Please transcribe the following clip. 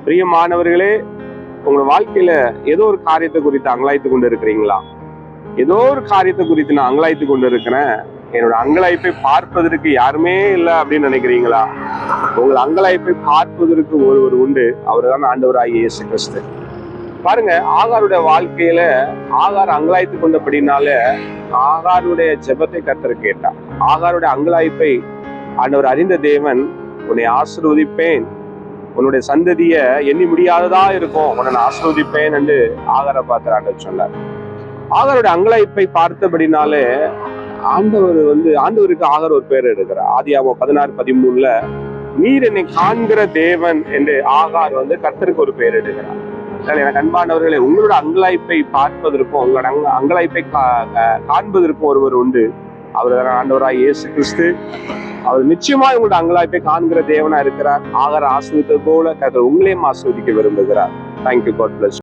பிரியமானவர்களே, உங்க வாழ்க்கையில ஏதோ ஒரு காரியத்தை குறித்து அங்கலாய்த்து கொண்டு இருக்கிறீங்களா? ஏதோ ஒரு காரியத்தை குறித்து நான் அங்கலாய்த்து கொண்டு இருக்கிறேன், என்னோட அங்கலாய்ப்பை பார்ப்பதற்கு யாருமே இல்லை அப்படின்னு நினைக்கிறீங்களா? உங்கள் அங்கலாய்ப்பை பார்ப்பதற்கு ஒருவர் உண்டு. அவர்தான் ஆண்டவராகிய இயேசு கிறிஸ்து. பாருங்க, ஆகாருடைய வாழ்க்கையில ஆகார் அங்கலாய்த்து கொண்டபடினால ஆகாருடைய ஜெபத்தை கர்த்தர் கேட்டார். ஆகாருடைய அங்கலாய்ப்பை ஆண்டவர் அறிந்த தேவன், உன்னை ஆசீர்வதிப்பேன், உன்னுடைய சந்ததிய எண்ணி முடியாததா இருக்கும், உன்னை நான் ஆசீர்வதிப்பேன் என்று ஆகாரை பார்த்து ஆண்டவர் சொன்னார். ஆகாருடைய அங்கலாய்ப்பை பார்த்தபடினாலே ஆண்டவருக்கு ஆகார் ஒரு பேர் எடுக்கிறார். ஆதியாகமம் 16:13 நீர் என்னை காண்கிற தேவன் என்று ஆகார் கர்த்தருக்கு ஒரு பேர் எடுக்கிறார். எனக்கு அன்பானவர்களே, உங்களோட அங்கலாய்ப்பை பார்ப்பதற்கும் உங்களோட அங்கலாய்ப்பை காண்பதற்கும் ஒருவர் உண்டு. அவர் ஆண்டவராய் இயேசு கிறிஸ்து. அவர் நிச்சயமா உங்களோட அங்கலாய்ப்பை காண்கிற தேவனா இருக்கிறார். ஆகார ஆசீர்வதித்தது போல கர்த்தர் உங்களையும் ஆசீர்வதிக்க விரும்புகிறார். தேங்க்யூ. God plus.